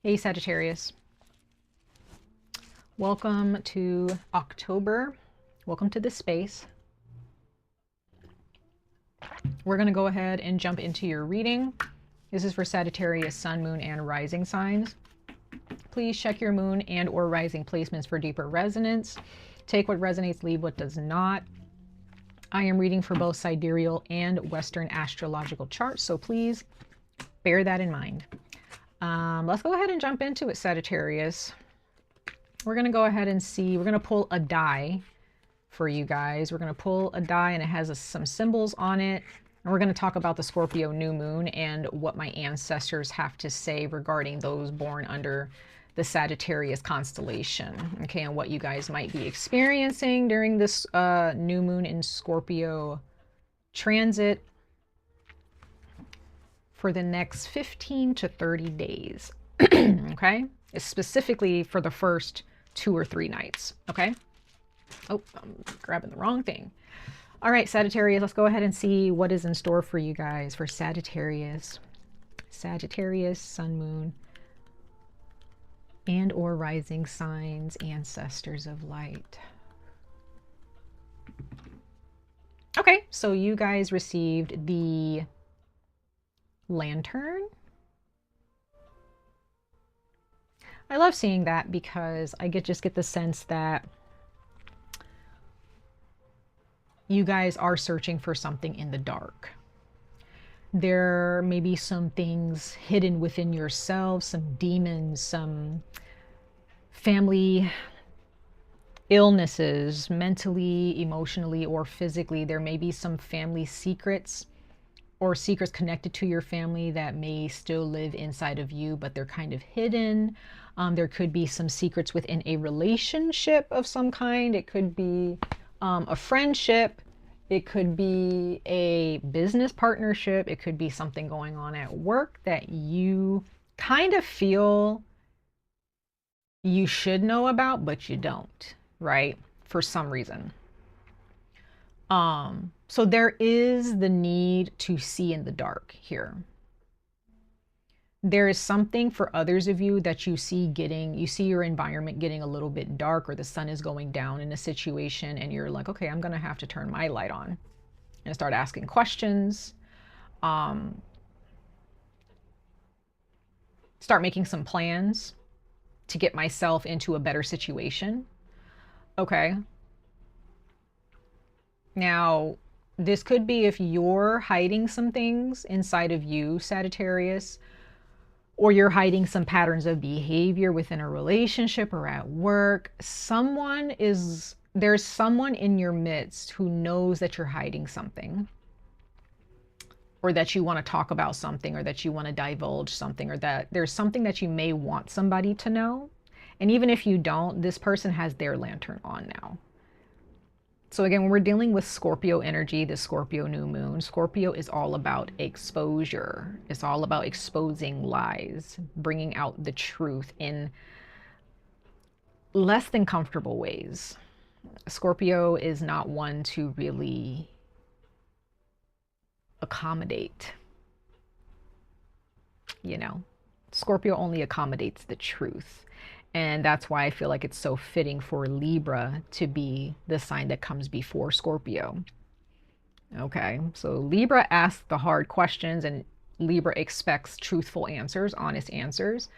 Hey Sagittarius, welcome to October. Welcome to this space. We're going to go ahead and jump into your reading. This is for Sagittarius, Sun, Moon, and Rising signs. Please check your Moon and or Rising placements for deeper resonance. Take what resonates, leave what does not. I am reading for both sidereal and Western astrological charts, so please bear that in mind. Let's go ahead and jump into it, Sagittarius. We're going to go ahead and see. We're going to pull a die for you guys. We're going to pull a die and it has some symbols on it. And we're going to talk about the Scorpio new moon and what my ancestors have to say regarding those born under the Sagittarius constellation. Okay, and what you guys might be experiencing during this new moon in Scorpio transit for the next 15 to 30 days. Okay, it's specifically for the first 2 or 3 nights. Okay. Oh, I'm grabbing the wrong thing. All right, Sagittarius, let's go ahead and see what is in store for you guys for Sagittarius. Sagittarius, Sun, Moon, and or rising signs, ancestors of light. Okay, so you guys received the Lantern. I love seeing that because I just get the sense that you guys are searching for something in the dark. There may be some things hidden within yourselves, some demons, some family illnesses, mentally, emotionally, or physically. There may be some family secrets or secrets connected to your family that may still live inside of you, but they're kind of hidden. There could be some secrets within a relationship of some kind. It could be a friendship. It could be a business partnership. It could be something going on at work that you kind of feel you should know about, but you don't, right? For some reason. So there is the need to see in the dark here. There is something for others of you that you see your environment getting a little bit dark, or the sun is going down in a situation and you're like, okay, I'm going to have to turn my light on and start asking questions. Start making some plans to get myself into a better situation. Okay. Now, this could be if you're hiding some things inside of you, Sagittarius, or you're hiding some patterns of behavior within a relationship or at work. There's someone in your midst who knows that you're hiding something, or that you want to talk about something, or that you want to divulge something, or that there's something that you may want somebody to know. And even if you don't, this person has their lantern on now. So again, when we're dealing with Scorpio energy, the Scorpio new moon, Scorpio is all about exposure. It's all about exposing lies, bringing out the truth in less than comfortable ways. Scorpio is not one to really accommodate. You know, Scorpio only accommodates the truth. And that's why I feel like it's so fitting for Libra to be the sign that comes before Scorpio. Okay, so Libra asks the hard questions and Libra expects truthful answers, honest answers.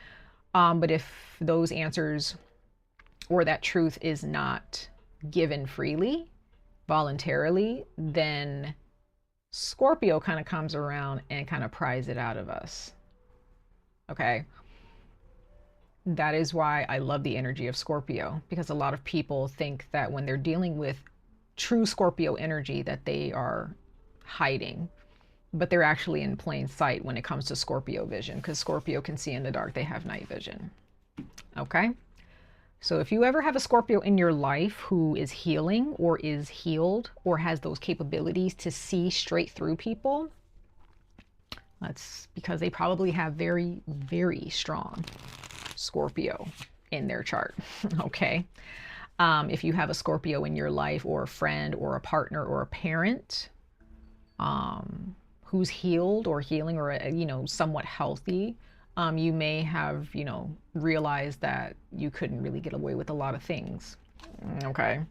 But if those answers or that truth is not given freely, voluntarily, then Scorpio kind of comes around and kind of pries it out of us. Okay. That is why I love the energy of Scorpio, because a lot of people think that when they're dealing with true Scorpio energy that they are hiding, but they're actually in plain sight when it comes to Scorpio vision, because Scorpio can see in the dark. They have night vision. Okay. So if you ever have a Scorpio in your life who is healing or is healed or has those capabilities to see straight through people, that's because they probably have very, very strong Scorpio in their chart. Okay. If you have a Scorpio in your life, or a friend or a partner or a parent who's healed or healing or, somewhat healthy, You may have, you know, realized that you couldn't really get away with a lot of things. Okay.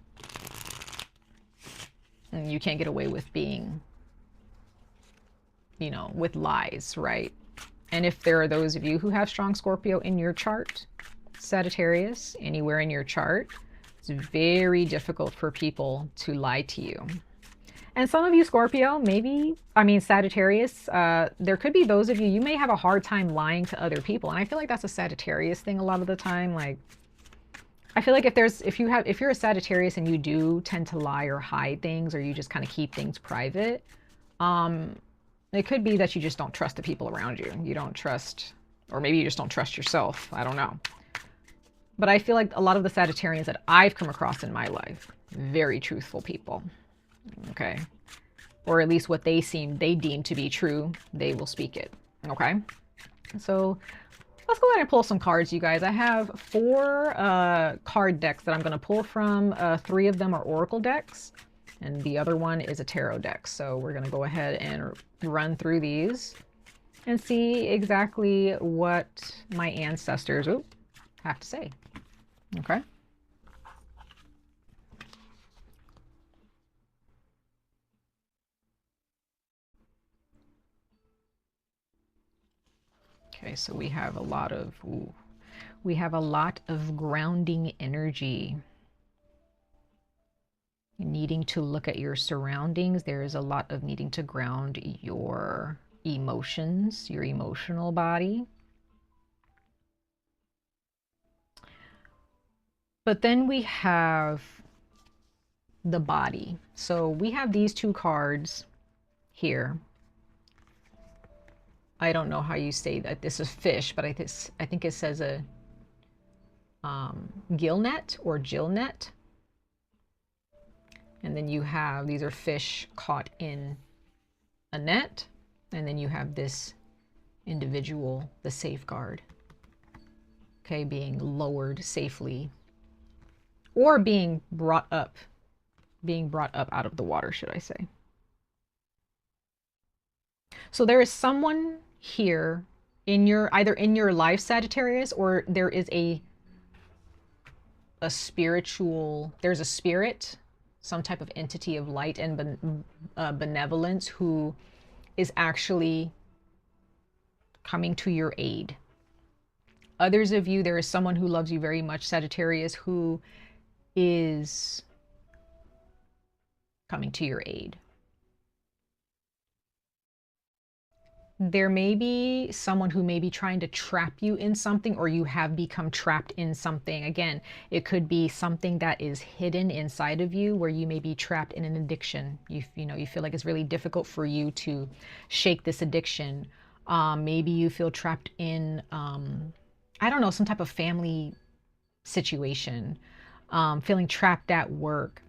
And you can't get away with being, you know, with lies, right? And if there are those of you who have strong Scorpio in your chart, Sagittarius, anywhere in your chart, it's very difficult for people to lie to you. And some of you Scorpio, maybe, I mean Sagittarius, there could be those of you, you may have a hard time lying to other people. And I feel like that's a Sagittarius thing a lot of the time. Like, I feel like if you're a Sagittarius and you do tend to lie or hide things, or you just kind of keep things private, it could be that you just don't trust the people around you. You don't trust, or maybe you just don't trust yourself. I don't know. But I feel like a lot of the Sagittarians that I've come across in my life, very truthful people. Okay. Or at least what they deem to be true, they will speak it. Okay. So let's go ahead and pull some cards, you guys. I have 4 card decks that I'm going to pull from. 3 of them are Oracle decks, and the other one is a tarot deck. So we're going to go ahead and run through these and see exactly what my ancestors have to say. Okay. Okay, so we have a lot of grounding energy. Needing to look at your surroundings. There is a lot of needing to ground your emotions, your emotional body. But then we have the body. So we have these 2 cards here. I don't know how you say that. This is fish, but I think it says a gill net or gill net. And then you have, these are fish caught in a net. And then you have this individual, the safeguard. Okay, being lowered safely, or being brought up out of the water, should I say. So there is someone here in your, either in your life, Sagittarius, or there is a spiritual, there's a spirit, some type of entity of light and benevolence who is actually coming to your aid. Others of you, there is someone who loves you very much, Sagittarius, who is coming to your aid. There may be someone who may be trying to trap you in something, or you have become trapped in something. Again, it could be something that is hidden inside of you, where you may be trapped in an addiction. You feel like it's really difficult for you to shake this addiction. Maybe you feel trapped in, I don't know, some type of family situation, feeling trapped at work,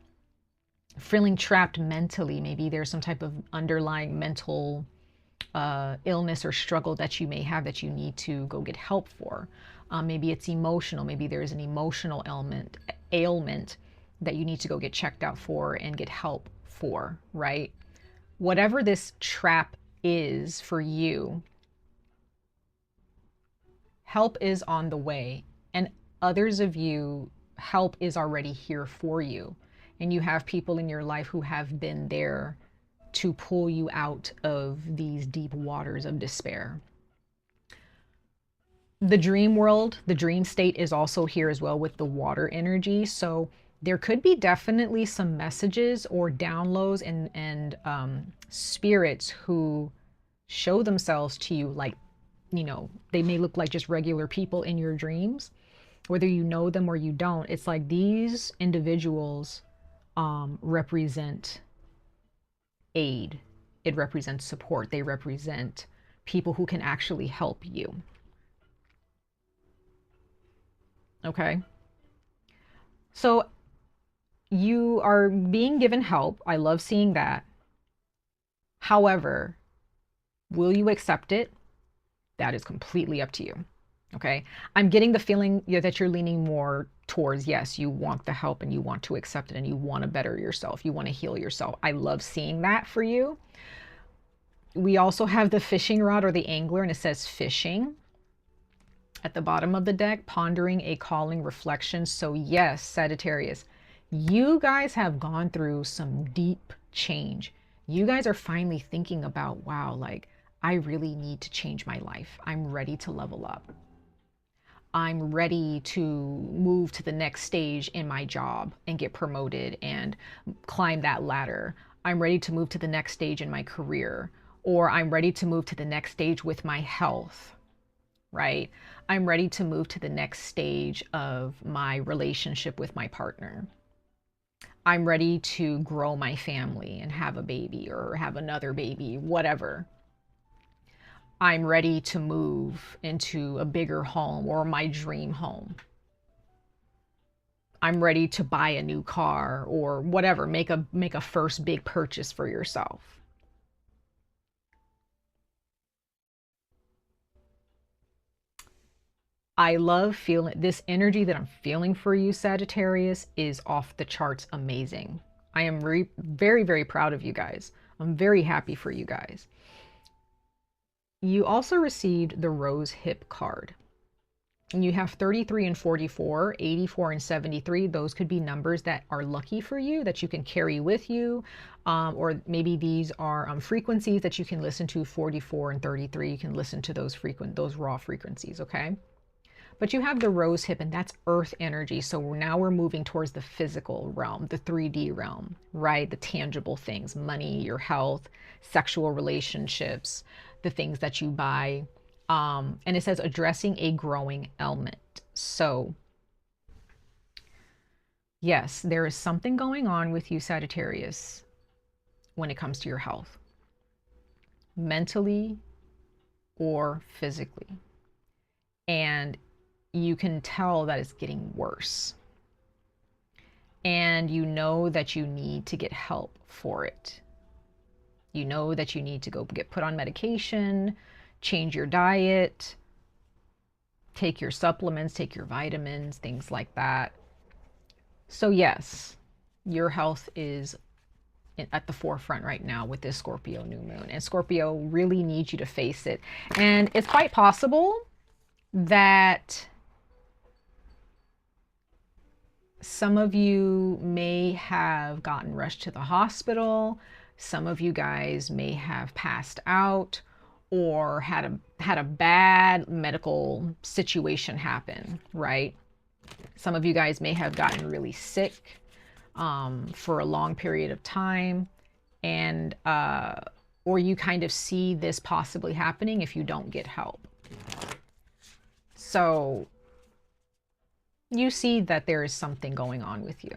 feeling trapped mentally. Maybe there's some type of underlying mental illness or struggle that you may have that you need to go get help for. Maybe it's emotional. Maybe there's an emotional ailment that you need to go get checked out for and get help for, right? Whatever this trap is for you, help is on the way. And others of you, help is already here for you. And you have people in your life who have been there to pull you out of these deep waters of despair. The dream world, the dream state is also here as well with the water energy. So there could be definitely some messages or downloads and spirits who show themselves to you, like, they may look like just regular people in your dreams, whether you know them or you don't. It's like these individuals represent aid. It represents support. They represent people who can actually help you. Okay. So you are being given help. I love seeing that. However, will you accept it? That is completely up to you. Okay. I'm getting the feeling that you're leaning more towards, yes, you want the help and you want to accept it and you want to better yourself. You want to heal yourself. I love seeing that for you. We also have the fishing rod or the angler, and it says fishing. At the bottom of the deck, pondering a calling reflection. So yes, Sagittarius, you guys have gone through some deep change. You guys are finally thinking about, wow, like I really need to change my life. I'm ready to level up. I'm ready to move to the next stage in my job and get promoted and climb that ladder. I'm ready to move to the next stage in my career, or I'm ready to move to the next stage with my health, right? I'm ready to move to the next stage of my relationship with my partner. I'm ready to grow my family and have a baby or have another baby, whatever. I'm ready to move into a bigger home or my dream home. I'm ready to buy a new car or whatever, make a first big purchase for yourself. I love feeling this energy that I'm feeling for you, Sagittarius, is off the charts amazing. I am very, very, very proud of you guys. I'm very happy for you guys. You also received the Rose Hip card. And you have 33 and 44, 84 and 73. Those could be numbers that are lucky for you, that you can carry with you. Or maybe these are frequencies that you can listen to, 44 and 33. You can listen to those raw frequencies, okay? But you have the rose hip, and that's earth energy. So now we're moving towards the physical realm, the 3D realm, right? The tangible things, money, your health, sexual relationships, the things that you buy. And it says addressing a growing ailment. So yes, there is something going on with you, Sagittarius, when it comes to your health, mentally or physically. And you can tell that it's getting worse. And you know that you need to get help for it. You know that you need to go get put on medication, change your diet, take your supplements, take your vitamins, things like that. So yes, your health is at the forefront right now with this Scorpio new moon. And Scorpio really needs you to face it. And it's quite possible that some of you may have gotten rushed to the hospital. Some of you guys may have passed out or had a bad medical situation happen, right? Some of you guys may have gotten really sick for a long period of time, and or you kind of see this possibly happening if you don't get help. So you see that there is something going on with you.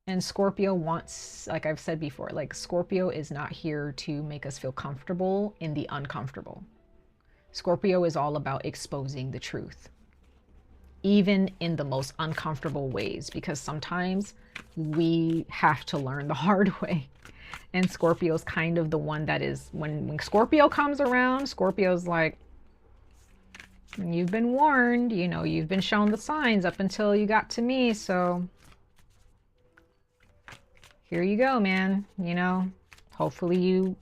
And Scorpio wants, like I've said before, like Scorpio is not here to make us feel comfortable in the uncomfortable. Scorpio is all about exposing the truth, even in the most uncomfortable ways, because sometimes we have to learn the hard way. And Scorpio's kind of the one that is, when Scorpio comes around, Scorpio's like, you've been warned, you know, you've been shown the signs up until you got to me, so here you go, man. You know, hopefully you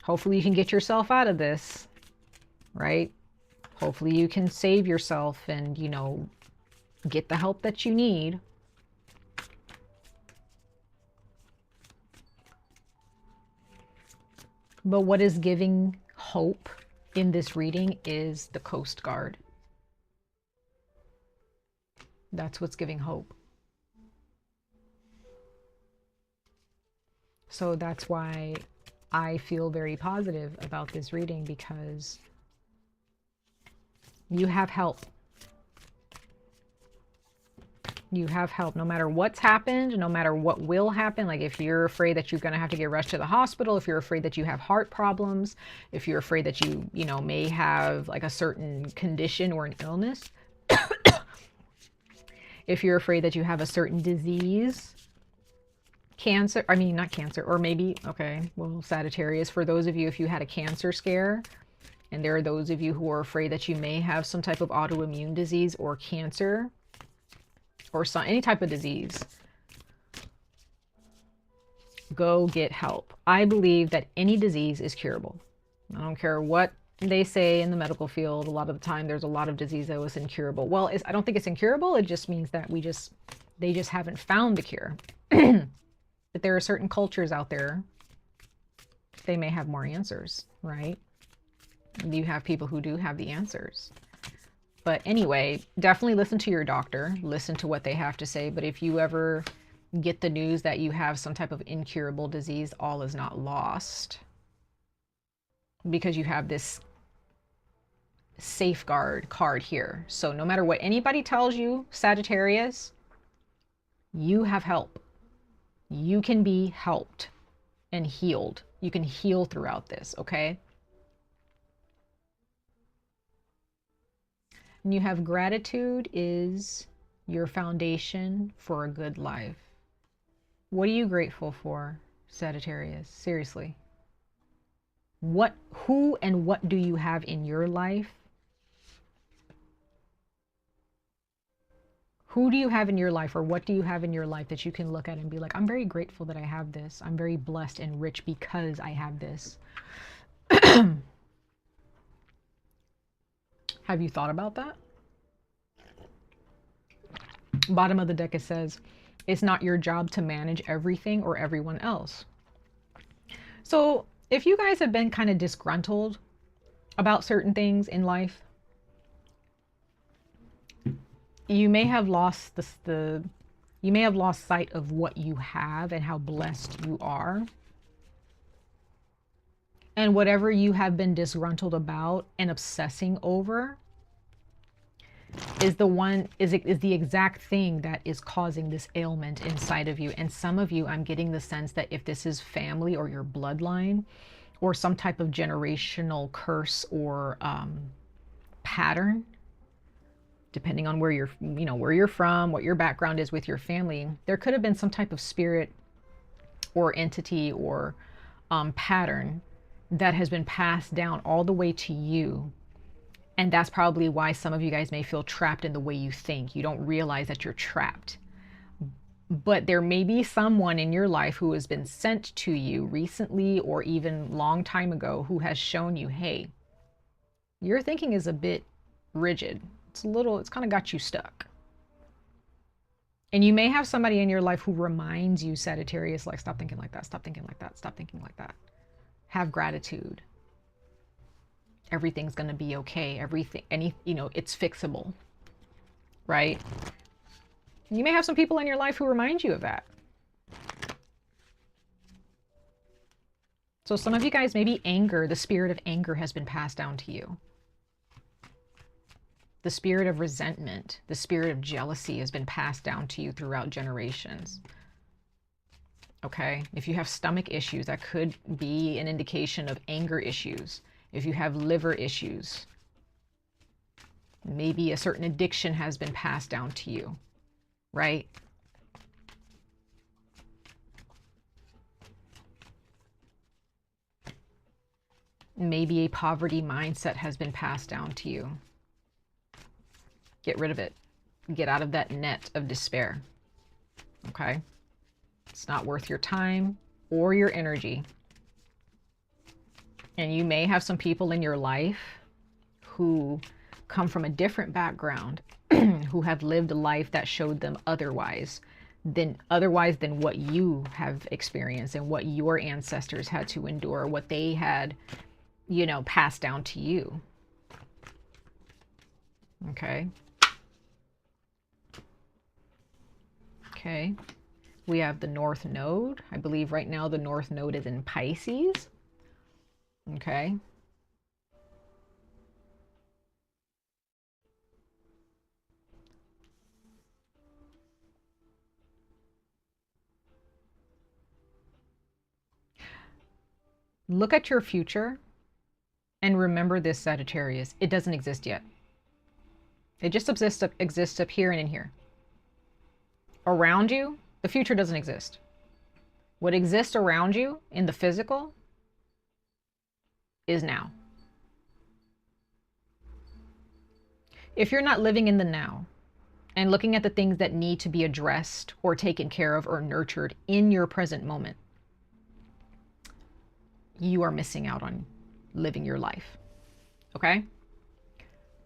can get yourself out of this, right? Hopefully you can save yourself and, you know, get the help that you need. But what is giving hope in this reading is the Coast Guard. That's what's giving hope. So that's why I feel very positive about this reading, because you have help. You have help no matter what's happened, no matter what will happen. Like if you're afraid that you're going to have to get rushed to the hospital, if you're afraid that you have heart problems, if you're afraid that you know, may have like a certain condition or an illness, if you're afraid that you have a certain disease, cancer, I mean, not cancer, or maybe, okay, well, Sagittarius, for those of you, if you had a cancer scare, and there are those of you who are afraid that you may have some type of autoimmune disease or cancer, or any type of disease, go get help. I believe that any disease is curable. I don't care what They say in the medical field, a lot of the time, there's a lot of disease that was incurable. Well, I don't think it's incurable. It just means that they just haven't found the cure. But there are certain cultures out there, they may have more answers, right? You have people who do have the answers. But anyway, definitely listen to your doctor, listen to what they have to say. But if you ever get the news that you have some type of incurable disease, all is not lost, because you have this safeguard card here. So no matter what anybody tells you, Sagittarius, you have help. You can be helped and healed. You can heal throughout this, okay? And you have gratitude is your foundation for a good life. What are you grateful for, Sagittarius? Seriously. Who and what do you have in your life? Who do you have in your life, or what do you have in your life that you can look at and be like, I'm very grateful that I have this. I'm very blessed and rich because I have this. Have you thought about that? Bottom of the deck, it says, it's not your job to manage everything or everyone else. So if you guys have been kind of disgruntled about certain things in life, you may have lost you may have lost sight of what you have and how blessed you are. And whatever you have been disgruntled about and obsessing over is the exact thing that is causing this ailment inside of you. And some of you, I'm getting the sense that if this is family or your bloodline or some type of generational curse or pattern, depending on where you're from, what your background is with your family, there could have been some type of spirit or entity or pattern that has been passed down all the way to you. And that's probably why some of you guys may feel trapped in the way you think. You don't realize that you're trapped. But there may be someone in your life who has been sent to you recently or even long time ago who has shown you, hey, your thinking is a bit rigid. It's kind of got you stuck. And you may have somebody in your life who reminds you, Sagittarius, like, stop thinking like that, stop thinking like that, stop thinking like that. Have gratitude. Everything's going to be okay. It's fixable, right? You may have some people in your life who remind you of that. So some of you guys, maybe anger, the spirit of anger has been passed down to you. The spirit of resentment, the spirit of jealousy has been passed down to you throughout generations. Okay? If you have stomach issues, that could be an indication of anger issues. If you have liver issues, maybe a certain addiction has been passed down to you, right? Maybe a poverty mindset has been passed down to you. Get rid of it. Get out of that net of despair. Okay? It's not worth your time or your energy. And you may have some people in your life who come from a different background, who have lived a life that showed them otherwise than what you have experienced and what your ancestors had to endure, what they had, passed down to you. Okay. Okay. We have the North Node. I believe right now the North Node is in Pisces. Okay. Look at your future and remember this, Sagittarius. It doesn't exist yet. It just exists up here and in here. Around you, the future doesn't exist. What exists around you in the physical is now. If you're not living in the now and looking at the things that need to be addressed or taken care of or nurtured in your present moment, you are missing out on living your life. Okay.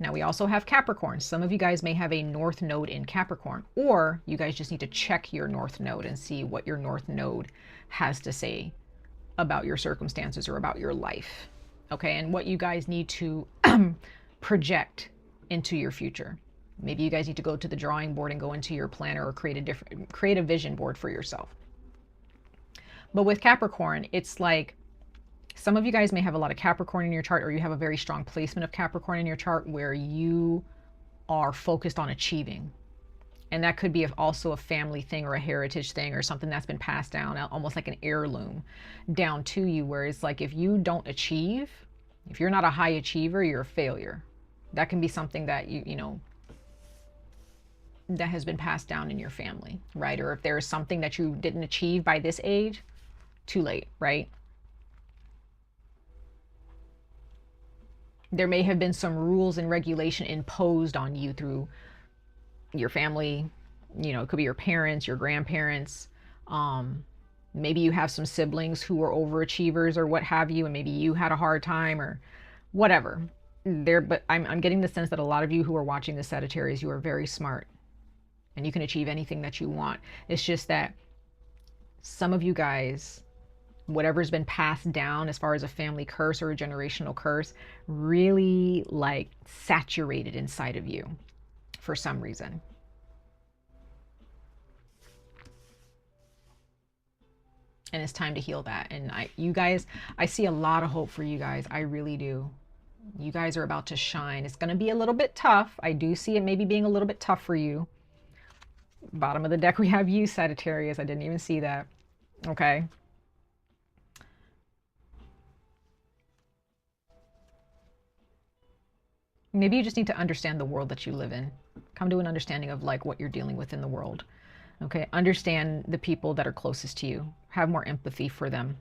Now we also have Capricorn. Some of you guys may have a North Node in Capricorn, or you guys just need to check your North Node and see what your North Node has to say about your circumstances or about your life. Okay, and what you guys need to project into your future. Maybe you guys need to go to the drawing board and go into your planner or create a vision board for yourself. But with Capricorn, it's like some of you guys may have a lot of Capricorn in your chart, or you have a very strong placement of Capricorn in your chart where you are focused on achieving. And that could be also a family thing or a heritage thing or something that's been passed down, almost like an heirloom down to you, where it's like if you don't achieve, if you're not a high achiever, you're a failure. That can be something that you know, that has been passed down in your family, right? Or if there's something that you didn't achieve by this age, too late, right? There may have been some rules and regulation imposed on you through your family. You know, it could be your parents, your grandparents. Maybe you have some siblings who are overachievers or what have you, and maybe you had a hard time or whatever. But I'm getting the sense that a lot of you who are watching this Sagittarius, you are very smart and you can achieve anything that you want. It's just that some of you guys, whatever's been passed down as far as a family curse or a generational curse, really like saturated inside of you for some reason. And it's time to heal that. And you guys, I see a lot of hope for you guys. I really do. You guys are about to shine. It's going to be a little bit tough. I do see it maybe being a little bit tough for you. Bottom of the deck, we have you, Sagittarius. I didn't even see that. Okay. Maybe you just need to understand the world that you live in. Come to an understanding of like what you're dealing with in the world. Okay. Understand the people that are closest to you. Have more empathy for them.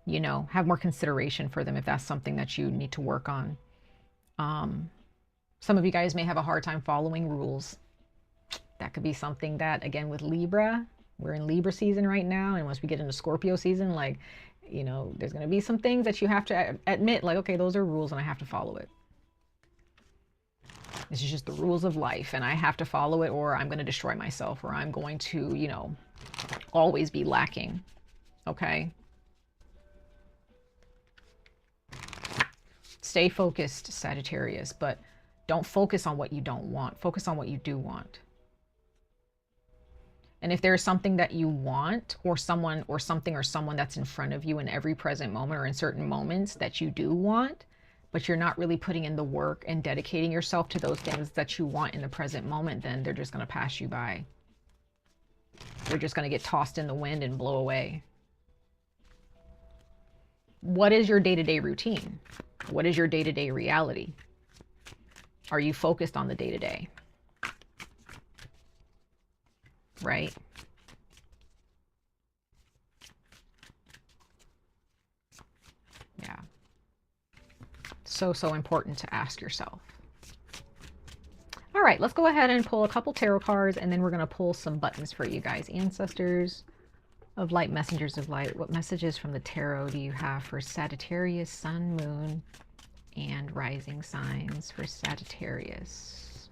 You know, have more consideration for them if that's something that you need to work on. Some of you guys may have a hard time following rules. That could be something that, again, with Libra, we're in Libra season right now. And once we get into Scorpio season, like, you know, there's going to be some things that you have to admit, like, okay, those are rules and I have to follow it. This is just the rules of life and I have to follow it, or I'm going to destroy myself, or I'm going to, you know, always be lacking. Okay. Stay focused, Sagittarius, but don't focus on what you don't want. Focus on what you do want. And if there's something that you want, or someone or something or someone that's in front of you in every present moment or in certain moments that you do want, but you're not really putting in the work and dedicating yourself to those things that you want in the present moment, then they're just going to pass you by. They're just going to get tossed in the wind and blow away. What is your day-to-day routine? What is your day-to-day reality? Are you focused on the day-to-day? Right? Yeah. So important to ask yourself. All right, let's go ahead and pull a couple tarot cards, and then we're going to pull some buttons for you guys. Ancestors of light, messengers of light. What messages from the tarot do you have for Sagittarius, Sun, Moon, and rising signs for Sagittarius?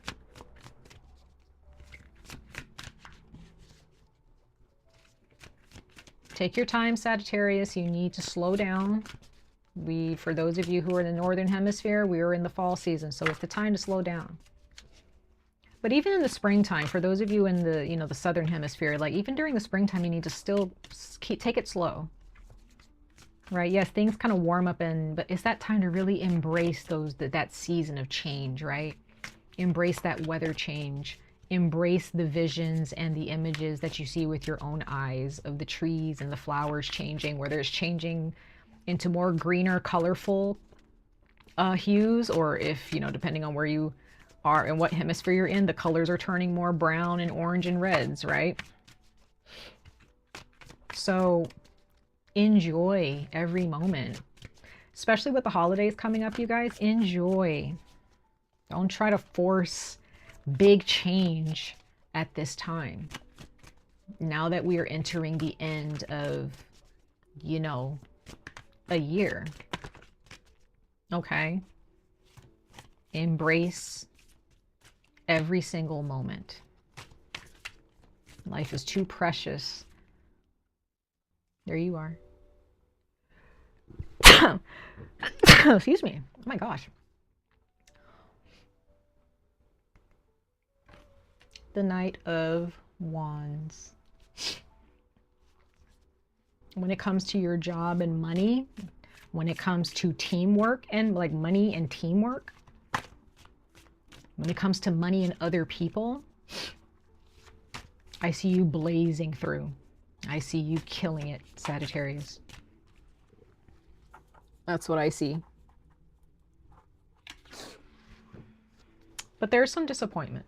Take your time, Sagittarius. You need to slow down. For those of you who are in the Northern Hemisphere, we are in the fall season, so it's the time to slow down. But even in the springtime, for those of you in the, you know, the Southern Hemisphere, like even during the springtime, you need to still take it slow. Right? Yes, things kind of warm up, but it's that time to really embrace that season of change, right? Embrace that weather change. Embrace the visions and the images that you see with your own eyes of the trees and the flowers changing, whether it's changing into more greener, colorful hues, or if, you know, depending on where you are and what hemisphere you're in, the colors are turning more brown and orange and reds, right? So enjoy every moment, especially with the holidays coming up, you guys. Enjoy. Don't try to force big change at this time. Now that we are entering the end of, you know, a year. Okay. Embrace every single moment. Life is too precious. There you are. Excuse me. Oh my gosh. The Knight of Wands. When it comes to your job and money, when it comes to teamwork and like money and teamwork, when it comes to money and other people, I see you blazing through. I see you killing it, Sagittarius. That's what I see. But there's some disappointment.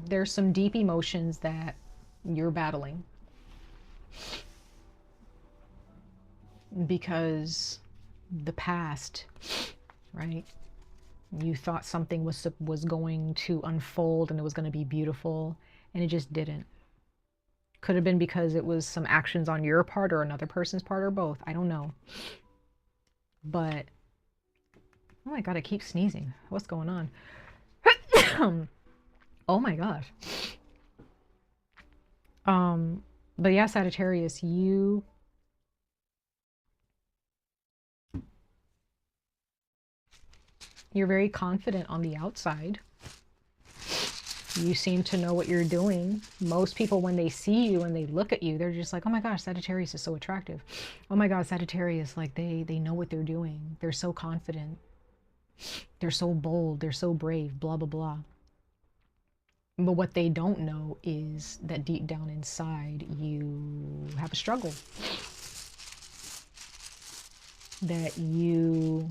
There's some deep emotions that you're battling. Because the past, right? You thought something was going to unfold and it was going to be beautiful, and it just didn't. Could have been because it was some actions on your part or another person's part or both. I don't know. But, oh my God, I keep sneezing. What's going on? Oh my gosh. But yeah, Sagittarius, you're very confident on the outside. You seem to know what you're doing. Most people, when they see you and they look at you, they're just like, oh my gosh, Sagittarius is so attractive. Oh my God, Sagittarius, like they know what they're doing. They're so confident. They're so bold. They're so brave, blah, blah, blah. But what they don't know is that deep down inside, you have a struggle. That you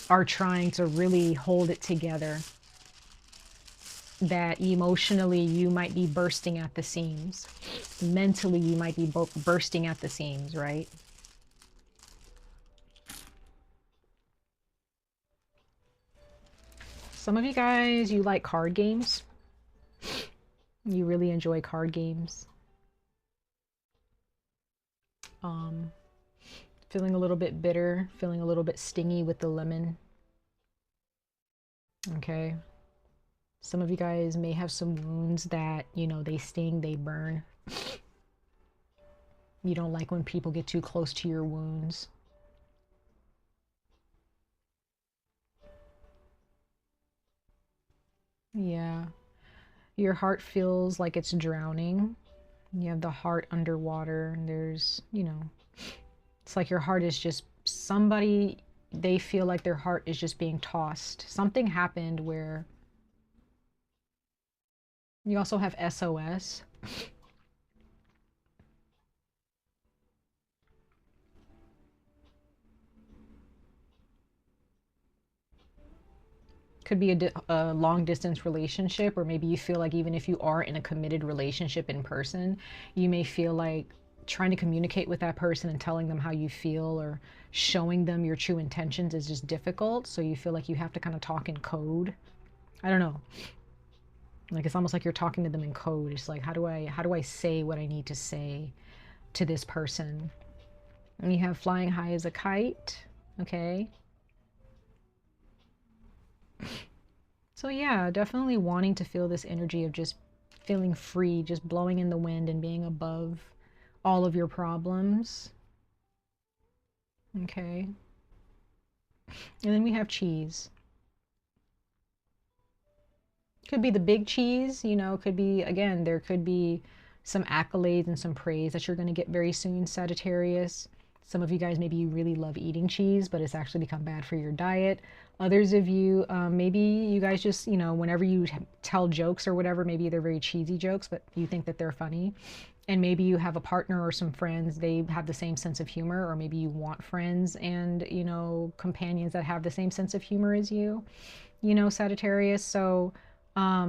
are trying to really hold it together. That emotionally you might be bursting at the seams. Mentally you might be bursting at the seams, right? Some of you guys, you like card games. You really enjoy card games. Feeling a little bit bitter, feeling a little bit stingy with the lemon. Okay. Some of you guys may have some wounds that, you know, they sting, they burn. You don't like when people get too close to your wounds. Yeah. Your heart feels like it's drowning. You have the heart underwater, and there's, you know, it's like your heart is just somebody, they feel like their heart is just being tossed. Something happened where you also have SOS. Could be a long distance relationship, or maybe you feel like even if you are in a committed relationship in person, you may feel like trying to communicate with that person and telling them how you feel or showing them your true intentions is just difficult. So you feel like you have to kind of talk in code. I don't know. Like it's almost like you're talking to them in code. It's like, how do I say what I need to say to this person? And you have flying high as a kite. Okay. So yeah, definitely wanting to feel this energy of just feeling free, just blowing in the wind and being above all of your problems. Okay. And then we have cheese. Could be the big cheese, you know, could be, again, there could be some accolades and some praise that you're going to get very soon, Sagittarius. Some of you guys, maybe you really love eating cheese, but it's actually become bad for your diet. Others of you, maybe you guys just, you know, whenever you tell jokes or whatever, maybe they're very cheesy jokes, but you think that they're funny. And maybe you have a partner or some friends, they have the same sense of humor, or maybe you want friends and, you know, companions that have the same sense of humor as you know, Sagittarius. So, I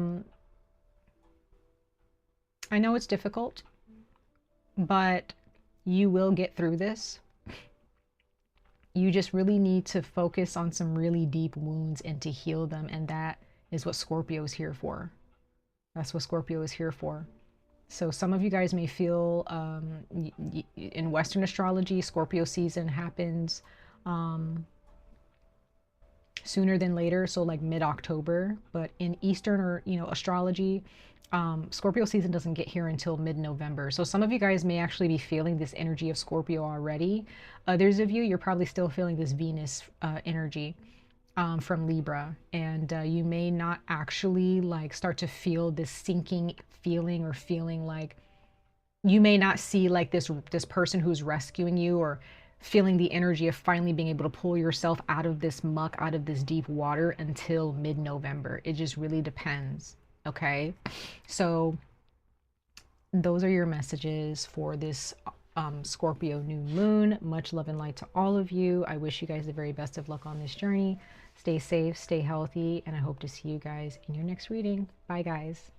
know it's difficult, but you will get through this. You just really need to focus on some really deep wounds and to heal them. And that is what Scorpio is here for. That's what Scorpio is here for. So some of you guys may feel, in Western astrology, Scorpio season happens sooner than later, so like mid-October. But in Eastern or, you know, astrology, Scorpio season doesn't get here until mid-November. So some of you guys may actually be feeling this energy of Scorpio already. Others of you, you're probably still feeling this Venus energy from Libra, and you may not actually like start to feel this sinking feeling, or feeling like you may not see like this person who's rescuing you, or feeling the energy of finally being able to pull yourself out of this muck, out of this deep water, until mid-November. It just really depends. Okay, so those are your messages for this Scorpio new moon. Much love and light to all of you. I wish you guys the very best of luck on this journey. Stay safe, stay healthy, and I hope to see you guys in your next reading. Bye, guys.